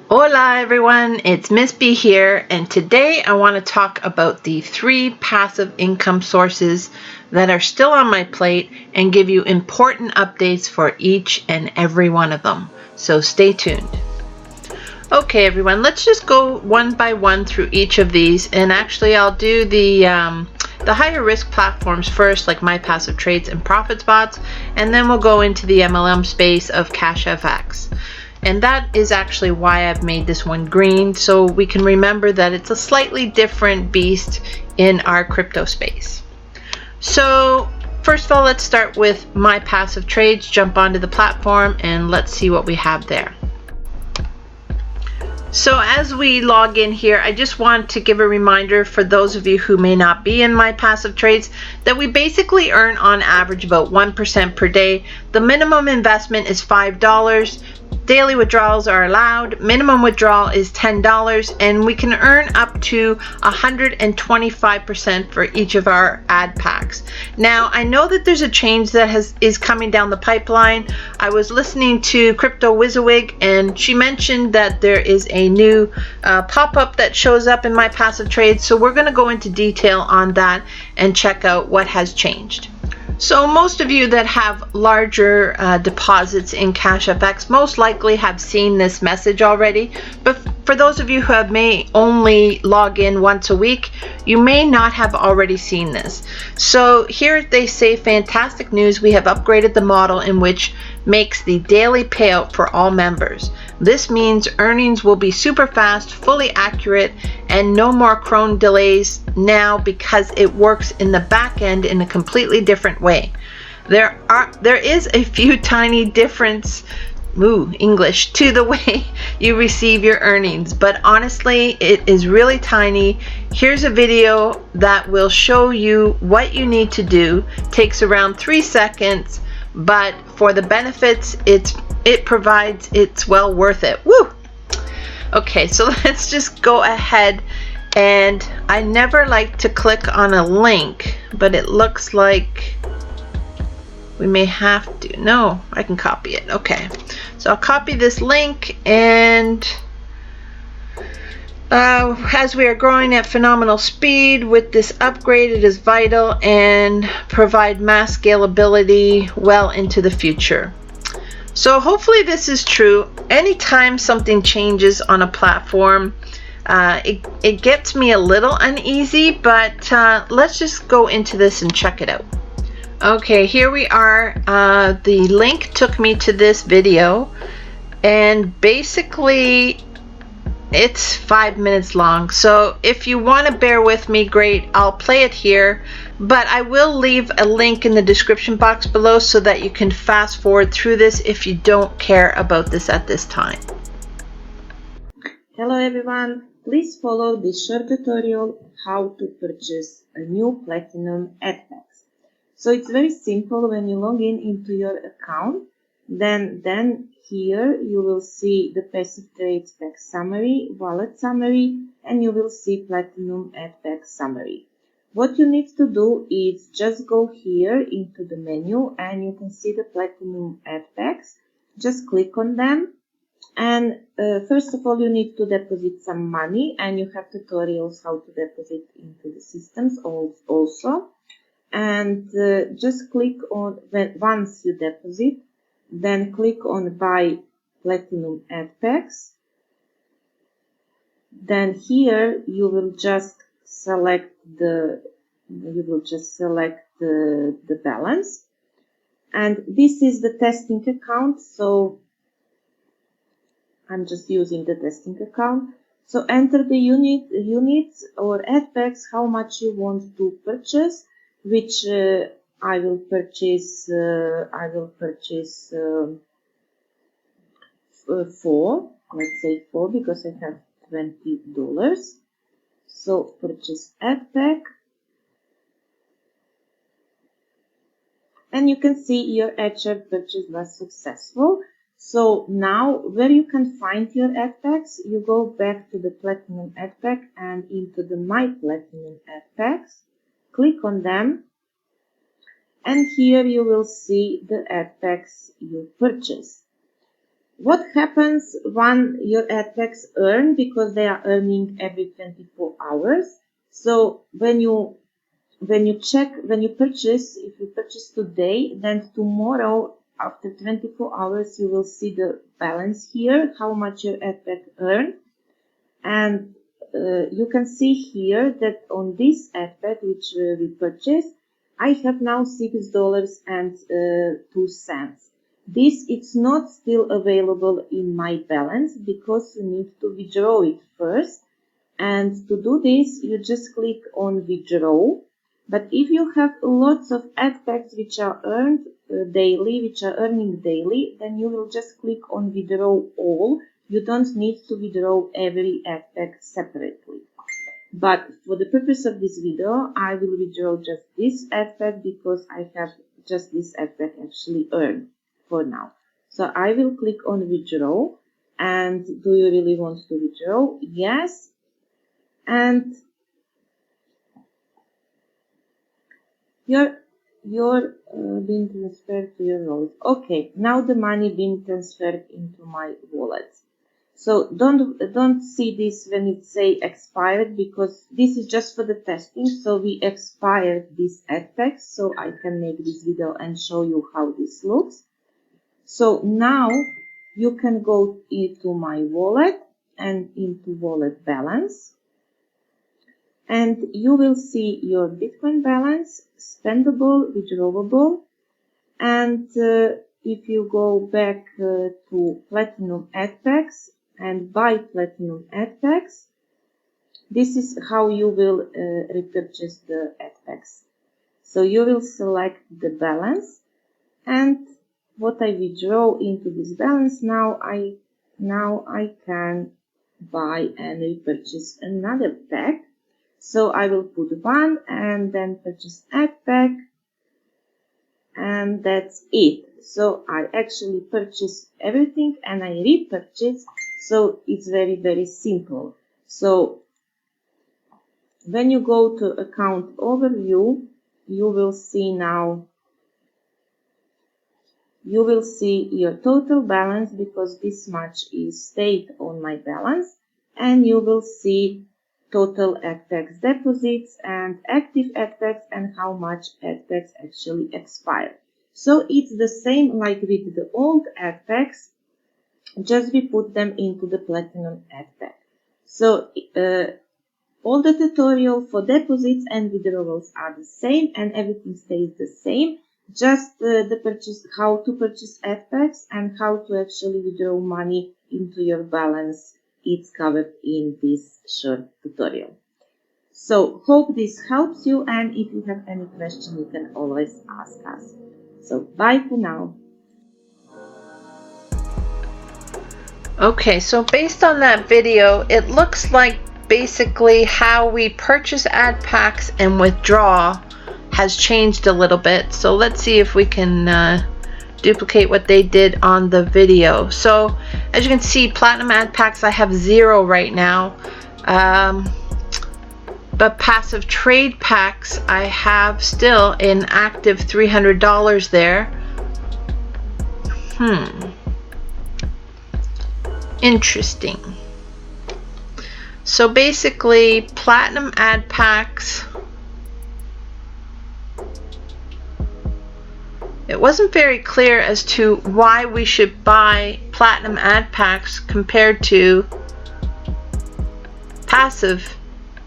Hola everyone, it's Miss B here, and today I want to talk about the 3 passive income sources that are still on my plate and give you important updates for each and every one of them. So stay tuned. Okay everyone, let's just go one by one through each of these, and actually I'll do the higher risk platforms first, like My Passive Trades and Profit Spots, and then we'll go into the MLM space of CASHFX. And that is actually why I've made this one green, so we can remember that it's a slightly different beast in our crypto space. So first of all, let's start with My Passive Trades, jump onto the platform, and let's see what we have there. So as we log in here, I just want to give a reminder for those of you who may not be in My Passive Trades that we basically earn on average about 1% per day. The minimum investment is $5. Daily withdrawals are allowed. Minimum withdrawal is $10, and we can earn up to 125% for each of our ad packs. Now, I know that there's a change that is coming down the pipeline. I was listening to Crypto Wizawig, and she mentioned that there is a new pop-up that shows up in My Passive Trades. So we're going to go into detail on that and check out what has changed. So most of you that have larger deposits in CASHFX most likely have seen this message already, but for those of you who may only log in once a week, you may not have already seen this. So here they say, fantastic news, we have upgraded the model in which makes the daily payout for all members. This means earnings will be super fast, fully accurate, and no more crone delays now because it works in the back end in a completely different way. There is a few tiny difference English to the way you receive your earnings, but honestly it is really tiny. Here's a video that will show you what you need to do. Takes around 3 seconds, but for the benefits it provides, it's well worth it. Woo! Okay, so let's just go ahead, and I never like to click on a link, but it looks like we may have to. No, I can copy it. Okay, so I'll copy this link, and as we are growing at phenomenal speed with this upgrade, it is vital and provide mass scalability well into the future. So hopefully this is true. Anytime something changes on a platform, it gets me a little uneasy, but let's just go into this and check it out. Okay, here we are. The link took me to this video, and basically it's 5 minutes long. So if you want to bear with me, great, I'll play it here, but I will leave a link in the description box below so that you can fast forward through this if you don't care about this at this time. Hello everyone, please follow this short tutorial how to purchase a new platinum adpack. So it's very simple. When you log in into your account, then here you will see the passive trades pack summary, wallet summary, and you will see platinum adpack summary. What you need to do is just go here into the menu, and you can see the platinum adpacks. Just click on them, and first of all you need to deposit some money, and you have tutorials how to deposit into the systems also. And just click on, once you deposit, then click on buy platinum adpacks. Then here you will just select the balance, and this is the testing account, so I'm just using the testing account. So enter the units or adpacks, how much you want to purchase, which I will purchase 4, let's say 4, because I have $20. So purchase adpack, and you can see your adshare purchase was successful. So now where you can find your adpacks, you go back to the platinum adpack and into the my platinum adpacks. Click on them, and here you will see the adpacks you purchased. What happens when your adpacks earn, because they are earning every 24 hours. So when you purchase, if you purchase today, then tomorrow after 24 hours you will see the balance here, how much your adpack earned. And you can see here that on this adpack which we purchased, I have now $6.02. This it's not still available in my balance because you need to withdraw it first. And to do this, you just click on withdraw. But if you have lots of adpacks which are earned daily, which are earning daily, then you will just click on withdraw all. You don't need to withdraw every adpack separately. But for the purpose of this video, I will withdraw just this adpack because I have just this adpack actually earned for now. So I will click on withdraw. And do you really want to withdraw? Yes. And you're being transferred to your wallet. Okay, now the money being transferred into my wallet. So don't see this when it say expired, because this is just for the testing. So we expired this adpack, so I can make this video and show you how this looks. So now you can go into my wallet and into wallet balance. And you will see your Bitcoin balance, spendable, withdrawable. And if you go back to Platinum adpacks and buy Platinum adpacks, this is how you will repurchase the adpacks. So you will select the balance, and what I withdraw into this balance, now I can buy and repurchase another pack. So I will put one and then purchase adpack, and that's it. So I actually purchase everything and I repurchase. So it's very, very simple. So when you go to account overview, you will see now, you will see your total balance because this much is stayed on my balance, and you will see total adpacks deposits and active adpacks and how much adpacks actually expired. So it's the same like with the old adpacks, just we put them into the Platinum adpack. So all the tutorial for deposits and withdrawals are the same and everything stays the same. Just how to purchase adpacks and how to actually withdraw money into your balance, it's covered in this short tutorial. So hope this helps you, and if you have any question you can always ask us. So bye for now. Okay, so based on that video, it looks like basically how we purchase adpacks and withdraw has changed a little bit. So let's see if we can duplicate what they did on the video. So as you can see, Platinum adpacks I have 0 right now, but passive trade packs I have still an active $300 there. Interesting. So basically Platinum adpacks, it wasn't very clear as to why we should buy Platinum adpacks compared to passive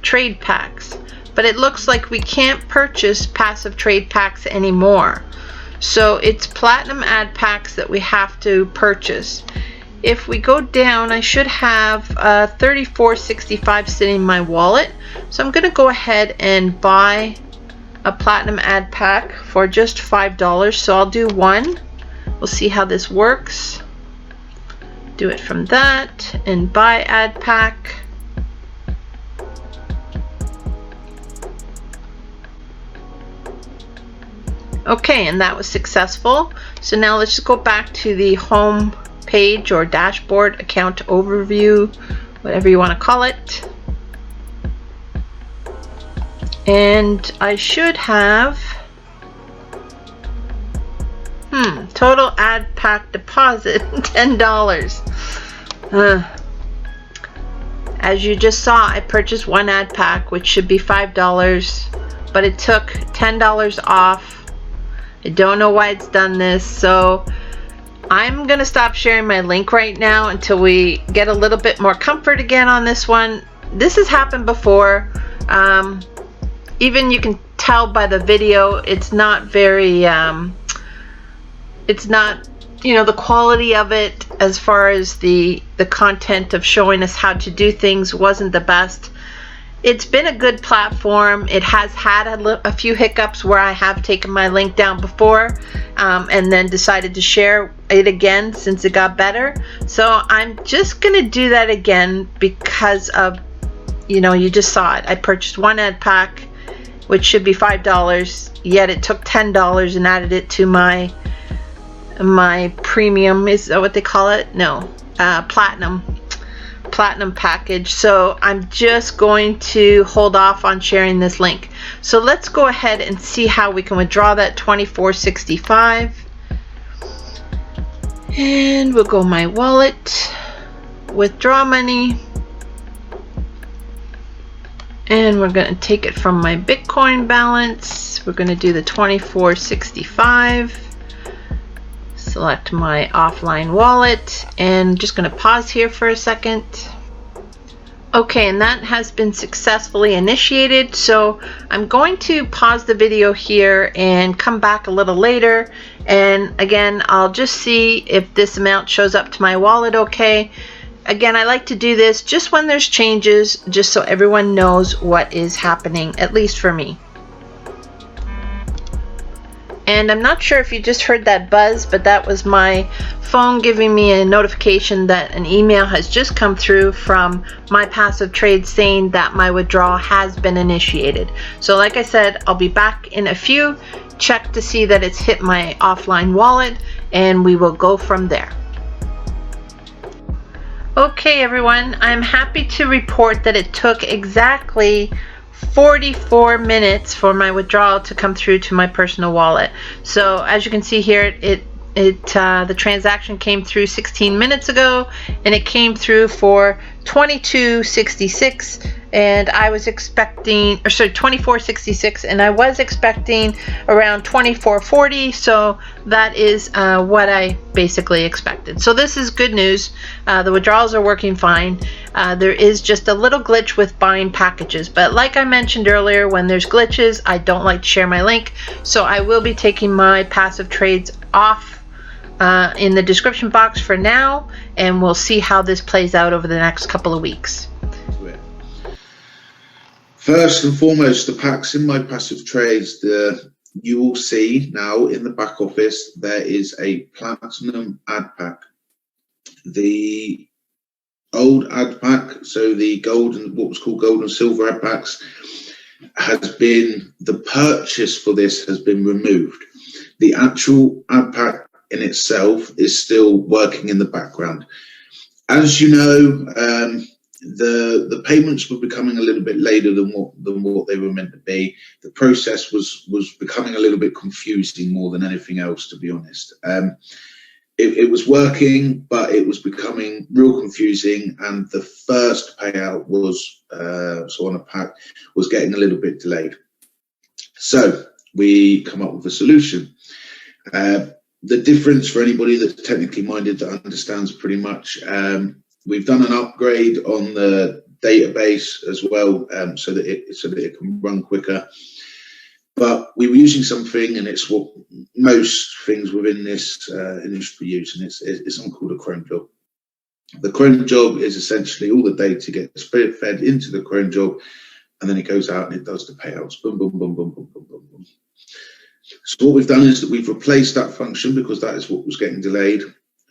trade packs, but it looks like we can't purchase passive trade packs anymore. So it's Platinum adpacks that we have to purchase. If we go down, I should have $34.65 sitting in my wallet. So I'm going to go ahead and buy a Platinum adpack for just $5. So I'll do one. We'll see how this works. Do it from that and buy adpack. Okay, and that was successful. So now let's just go back to the home page or dashboard, account overview, whatever you want to call it. And I should have Total ad pack deposit, $10. As you just saw, I purchased one ad pack, which should be $5, but it took $10 off. I don't know why it's done this, so I'm gonna stop sharing my link right now until we get a little bit more comfort again on this one. This has happened before. Even you can tell by the video, it's not very, it's not, you know, the quality of it as far as the content of showing us how to do things wasn't the best. It's been a good platform. It has had a few hiccups where I have taken my link down before and then decided to share it again since it got better. So I'm just gonna do that again because of, you know, you just saw it. I purchased one ad pack, which should be $5, yet it took $10 and added it to my premium, is that what they call it? No, platinum package. So I'm just going to hold off on sharing this link. So let's go ahead and see how we can withdraw that $24.65. And we'll go my wallet, withdraw money, and we're going to take it from my Bitcoin balance. We're going to do the $24.65. Select my offline wallet, and just going to pause here for a second. Okay, and that has been successfully initiated. So I'm going to pause the video here and come back a little later. And again, I'll just see if this amount shows up to my wallet okay. Again, I like to do this just when there's changes, just so everyone knows what is happening, at least for me. And I'm not sure if you just heard that buzz, but that was my phone giving me a notification that an email has just come through from my passive trade saying that my withdrawal has been initiated. So like I said, I'll be back in a few, check to see that it's hit my offline wallet, and we will go from there. Okay everyone, I'm happy to report that it took exactly 44 minutes for my withdrawal to come through to my personal wallet. So as you can see here, the transaction came through 16 minutes ago, and it came through for $22.66, and I was expecting, or sorry, $24.66, and I was expecting around $24.40. So that is what I basically expected. So this is good news. The withdrawals are working fine. There is just a little glitch with buying packages, but like I mentioned earlier, when there's glitches, I don't like to share my link. So I will be taking my passive trades off in the description box for now, and we'll see how this plays out over the next couple of weeks. First and foremost, the packs in my passive trades, you will see now in the back office there is a platinum ad pack. The old ad pack, so the gold and what was called gold and silver ad packs, has been, the purchase for this has been removed. The actual ad pack in itself is still working in the background. As you know, the payments were becoming a little bit later than what they were meant to be. The process was becoming a little bit confusing more than anything else, to be honest. It was working, but it was becoming real confusing, and the first payout was so on a pack was getting a little bit delayed. So we come up with a solution. The difference for anybody that's technically minded that understands pretty much, we've done an upgrade on the database as well, so that it can run quicker. But we were using something, and it's what most things within this industry use, and it's something called a cron job. The cron job is essentially all the data gets fed into the cron job, and then it goes out and it does the payouts. Boom, boom, boom, boom, boom, boom, boom, boom. So what we've done is that we've replaced that function, because that is what was getting delayed,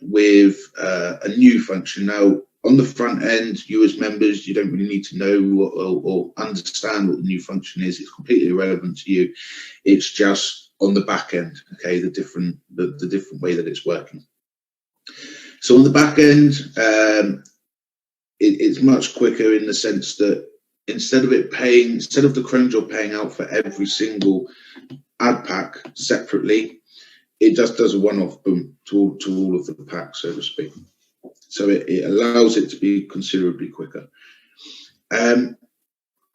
with a new function. Now, on the front end, you as members, you don't really need to know or understand what the new function is. It's completely irrelevant to you. It's just on the back end, okay, the different way that it's working. So on the back end, it's much quicker in the sense that instead of the cron job paying out for every single ad pack separately, it just does a one-off boom to all of the packs, so to speak. So it allows it to be considerably quicker.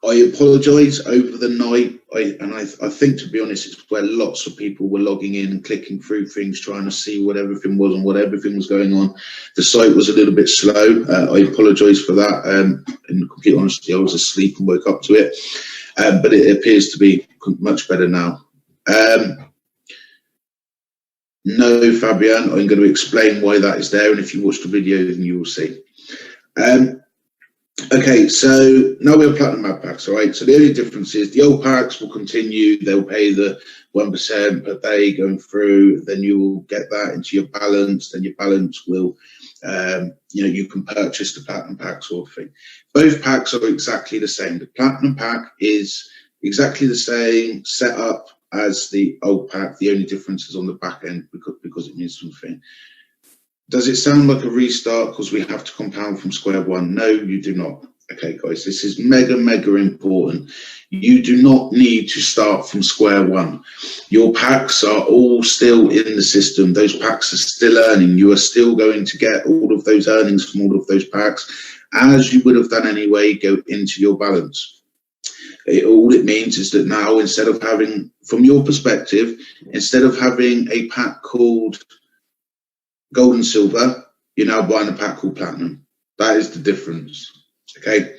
I apologise over the night. I think, to be honest, it's where lots of people were logging in and clicking through things, trying to see what everything was and what everything was going on. The site was a little bit slow. I apologise for that. In complete honesty, I was asleep and woke up to it. But it appears to be much better now. No, Fabian, I'm going to explain why that is there, and if you watch the video, then you will see. Okay, so now we have platinum ad packs, all right? So the only difference is the old packs will continue. They'll pay the 1% per day going through. Then you will get that into your balance. Then your balance will, you can purchase the platinum pack sort of thing. Both packs are exactly the same. The platinum pack is exactly the same setup as the old pack. The only difference is on the back end because it means something. Does it sound like a restart because we have to compound from square one? No, you do not. Okay, guys, this is mega important. You do not need to start from square one. Your packs are all still in the system. Those packs are still earning. You are still going to get all of those earnings from all of those packs, as you would have done anyway, go into your balance. All it means is that now, instead of having, from your perspective, instead of having a pack called gold and silver, you're now buying a pack called platinum. That is the difference. Okay,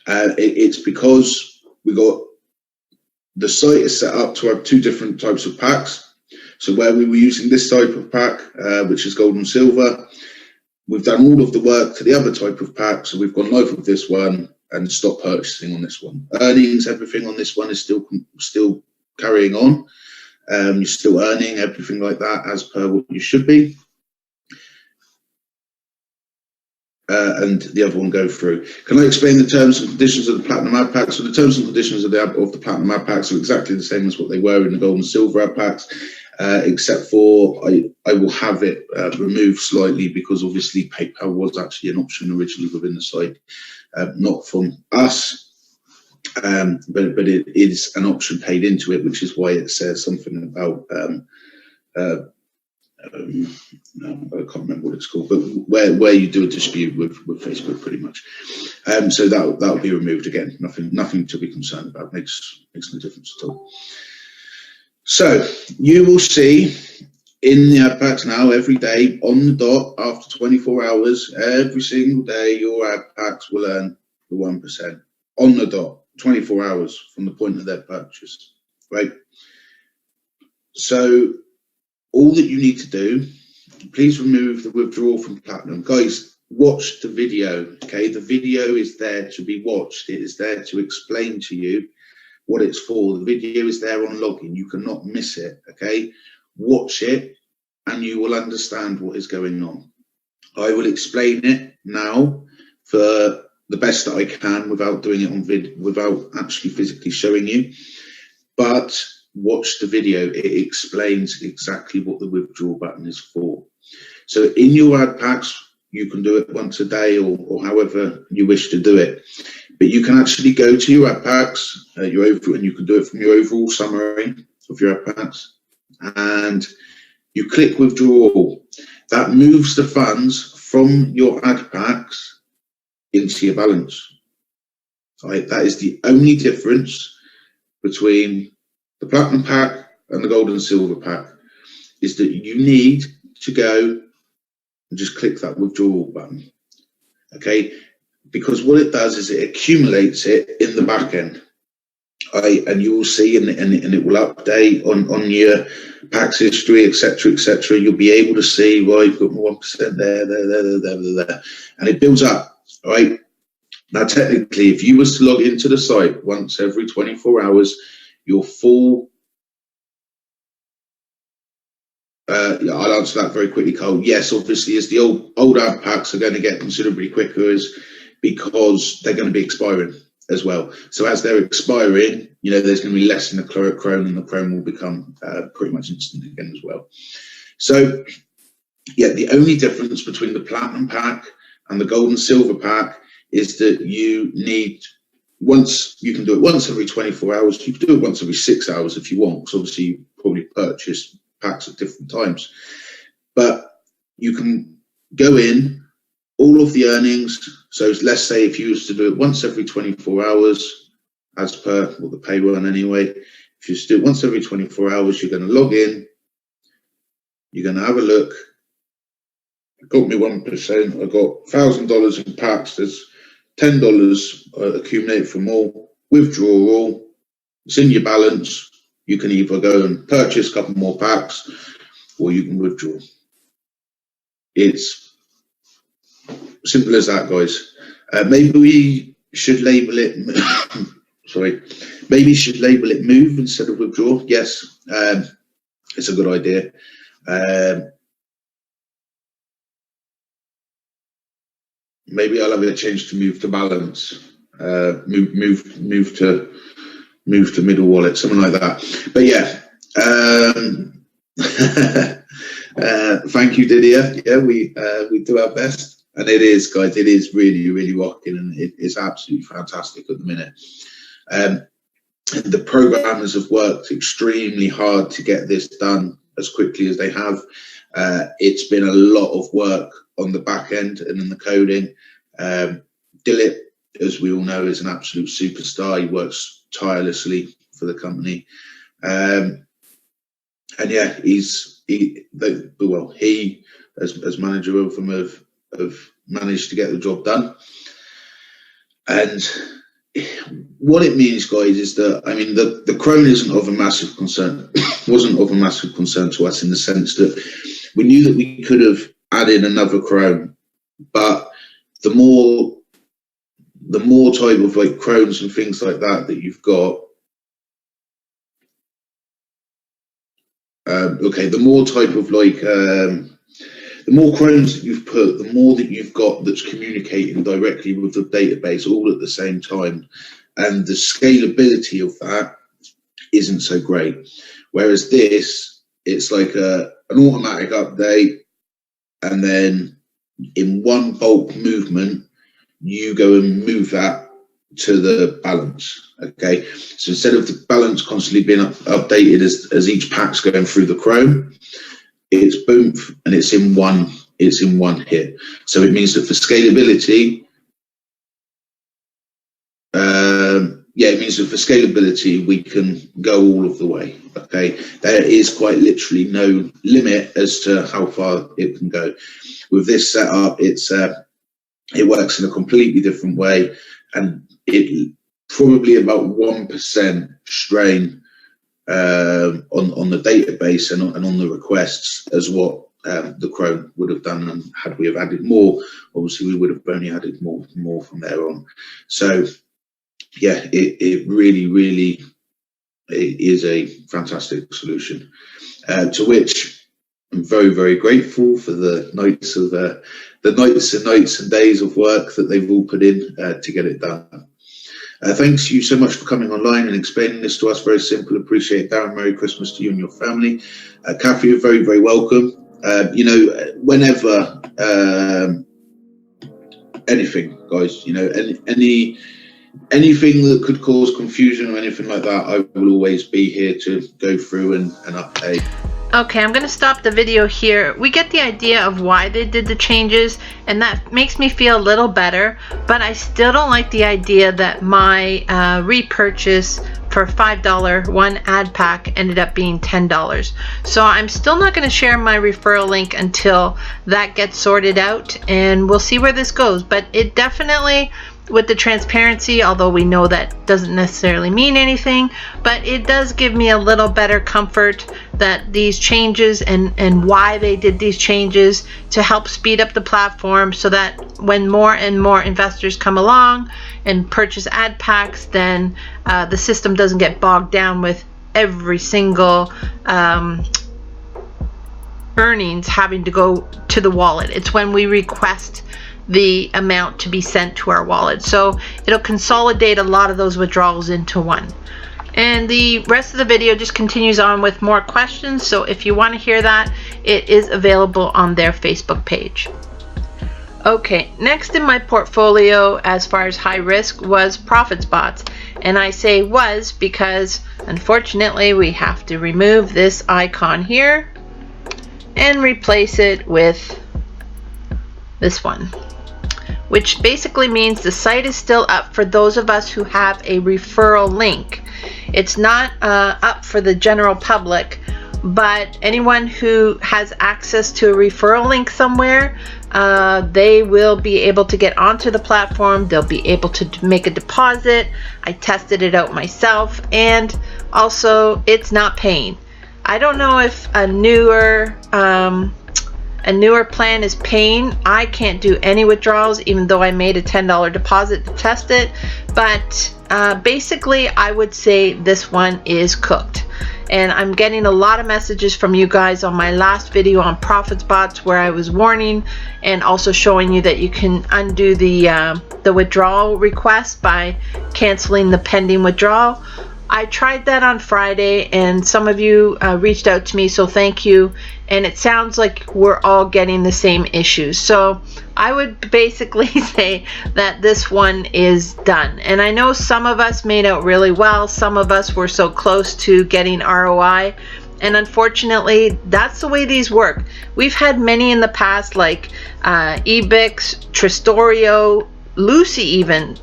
it's because we got the site is set up to have two different types of packs. So where we were using this type of pack, which is gold and silver, we've done all of the work to the other type of pack. So we've gone live with this one and stopped purchasing on this one. Earnings, everything on this one is still carrying on. You're still earning everything like that as per what you should be. And the other one go through. Can I explain the terms and conditions of the platinum ad packs? So the terms and conditions of the platinum ad packs are exactly the same as what they were in the gold and silver ad packs, except for I will have it removed slightly because obviously PayPal was actually an option originally within the site, not from us, but it is an option paid into it, which is why it says something about I can't remember what it's called, but where you do a dispute with Facebook, pretty much. So that'll be removed again. Nothing to be concerned about. Makes no difference at all. So you will see in the ad packs now every day on the dot after 24 hours, every single day your ad packs will earn the 1% on the dot, 24 hours from the point of their purchase, right? So all that you need to do, please remove the withdrawal from platinum. Guys, watch the video, okay? The video is there to be watched. It is there to explain to you what it's for. The video is there on login. You cannot miss it, okay? Watch it and you will understand what is going on. I will explain it now for the best that I can without doing it on without actually physically showing you. But watch the video. It explains exactly what the withdrawal button is for. So in your ad packs, you can do it once a day or however you wish to do it. But you can actually go to your ad packs, and you can do it from your overall summary of your ad packs, and you click withdrawal. That moves the funds from your ad packs into your balance. All right, that is the only difference between the platinum pack and the gold and silver pack, is that you need to go and just click that withdrawal button, okay? Because what it does is it accumulates it in the back end, and you will see, and it will update on your packs history, etc. You'll be able to see, well, you've got 1% there, and it builds up, all right? Now, technically, if you was to log into the site once every 24 hours, your full, I'll answer that very quickly, Cole. Yes, obviously, as the old ad packs are going to get considerably quicker, because they're going to be expiring as well. So as they're expiring, there's going to be less in the Chrome, and the Chrome will become pretty much instant again as well. So, yeah, the only difference between the platinum pack and the gold and silver pack is that you need, you can do it once every 24 hours. You can do it once every 6 hours if you want, because obviously you probably purchase packs at different times. But you can go in, all of the earnings. So let's say if you used to do it once every 24 hours, as per the pay run anyway, if you do it once every 24 hours, you're going to log in, you're going to have a look. I got me 1%. I got $1,000 in packs. There's $10 accumulated from all. Withdraw all. It's in your balance. You can either go and purchase a couple more packs, or you can withdraw. It's simple as that, guys. Maybe we should label it. Sorry. Maybe we should label it move instead of withdraw. Yes, it's a good idea. Maybe I'll have it changed to move to balance. Move to middle wallet, something like that. But yeah. Thank you, Didier. Yeah, we do our best, and it is, guys. It is really, really rocking, and it's absolutely fantastic at the minute. The programmers have worked extremely hard to get this done as quickly as they have. It's been a lot of work on the back end and in the coding. Dilip, as we all know, is an absolute superstar. He works tirelessly for the company, and yeah, he as manager of them have managed to get the job done. And what it means, guys, is that, I mean, the Crone isn't of a massive concern. Wasn't of a massive concern to us in the sense that we knew that we could have added another Crone, but the more type of like Crones and things like that you've got, the more type of like the more Crones that you've put, the more that you've got that's communicating directly with the database all at the same time, and the scalability of that isn't so great. Whereas this, it's like an automatic update, and then in one bulk movement, you go and move that to the balance. Okay, so instead of the balance constantly being updated as each pack's going through the Chrome, it's boom, and it's in one hit. So it means that for scalability, we can go all of the way. Okay, there is quite literally no limit as to how far it can go. With this setup, it works in a completely different way, and it probably about 1% strain on the database and on the requests as what the Chrome would have done. And had we have added more, obviously we would have only added more from there on. So yeah, it really is a fantastic solution, to which I'm very, very grateful for the nights and days of work that they've all put in to get it done. Thanks you so much for coming online and explaining this to us. Very simple. Appreciate it, Darren. Merry Christmas to you and your family. Kathy, you're very, very welcome. Whenever anything, guys, anything that could cause confusion or anything like that, I will always be here to go through and update. Okay, I'm going to stop the video here. We get the idea of why they did the changes, and that makes me feel a little better, but I still don't like the idea that my repurchase for $5 one ad pack ended up being $10. So I'm still not going to share my referral link until that gets sorted out, and we'll see where this goes. But it definitely, with the transparency, although we know that doesn't necessarily mean anything, but it does give me a little better comfort that these changes and why they did these changes to help speed up the platform, so that when more and more investors come along and purchase ad packs, then the system doesn't get bogged down with every single earnings having to go to the wallet. It's when we request the amount to be sent to our wallet. So it'll consolidate a lot of those withdrawals into one. And the rest of the video just continues on with more questions. So if you want to hear that, it is available on their Facebook page. Okay, next in my portfolio as far as high risk was profit spots. And I say was because unfortunately we have to remove this icon here and replace it with this one, which basically means the site is still up for those of us who have a referral link. It's not up for the general public, but anyone who has access to a referral link somewhere, they will be able to get onto the platform. They'll be able to make a deposit. I tested it out myself, and also it's not paying. I don't know if a newer plan is paying. I can't do any withdrawals even though I made a $10 deposit to test it, but basically I would say this one is cooked. And I'm getting a lot of messages from you guys on my last video on profit spots where I was warning and also showing you that you can undo the withdrawal request by canceling the pending withdrawal. I tried that on Friday and some of you reached out to me, so thank you. And it sounds like we're all getting the same issues. So I would basically say that this one is done. And I know some of us made out really well. Some of us were so close to getting ROI. And unfortunately, that's the way these work. We've had many in the past like Ebix, Tristorio, Lucy even.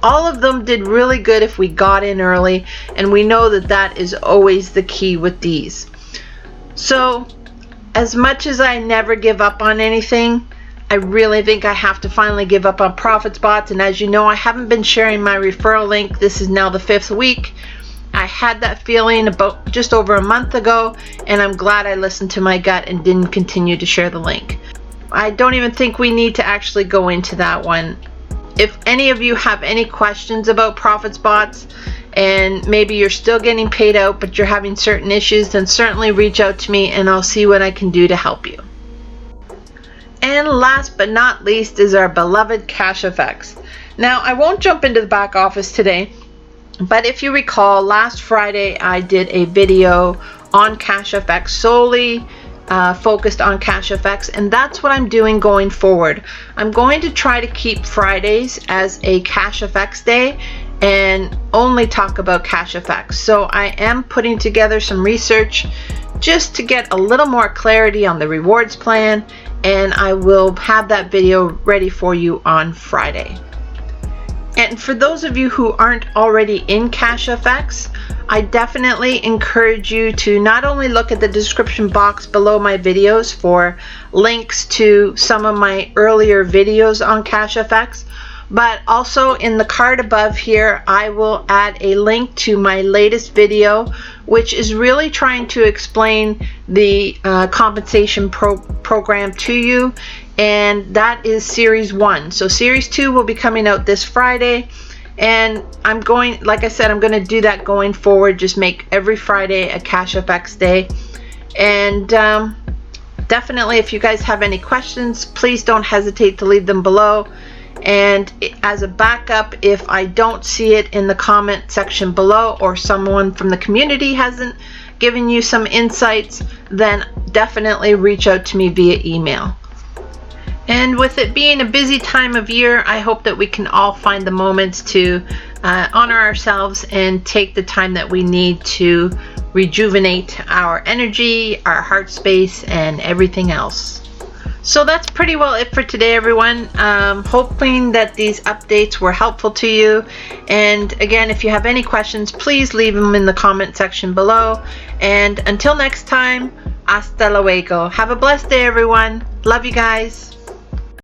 All of them did really good if we got in early, and we know that that is always the key with these. So as much as I never give up on anything, I really think I have to finally give up on profit spots. And as you know, I haven't been sharing my referral link. This is now the 5th week. I had that feeling about just over a month ago, and I'm glad I listened to my gut and didn't continue to share the link. I don't even think we need to actually go into that one. If any of you have any questions about profit spots and maybe you're still getting paid out but you're having certain issues, then certainly reach out to me and I'll see what I can do to help you. And last but not least is our beloved CASHFX. Now I won't jump into the back office today, but if you recall, last Friday I did a video on CASHFX solely focused on CASHFX, and that's what I'm doing going forward. I'm going to try to keep Fridays as a CASHFX day and only talk about CASHFX. So I am putting together some research just to get a little more clarity on the rewards plan, and I will have that video ready for you on Friday. And for those of you who aren't already in CASHFX, I definitely encourage you to not only look at the description box below my videos for links to some of my earlier videos on CASHFX, but also in the card above here I will add a link to my latest video, which is really trying to explain the compensation program to you, and that is series 1. So series 2 will be coming out this Friday, and I'm going, like I said, I'm going to do that going forward. Just make every Friday a CASHFX day. And definitely, if you guys have any questions, please don't hesitate to leave them below. And as a backup, if I don't see it in the comment section below, or someone from the community hasn't given you some insights, then definitely reach out to me via email. And with it being a busy time of year, I hope that we can all find the moments to honor ourselves and take the time that we need to rejuvenate our energy, our heart space, and everything else. So that's pretty well it for today, everyone. Hoping that these updates were helpful to you. And again, if you have any questions, please leave them in the comment section below. And until next time, hasta luego. Have a blessed day, everyone. Love you guys.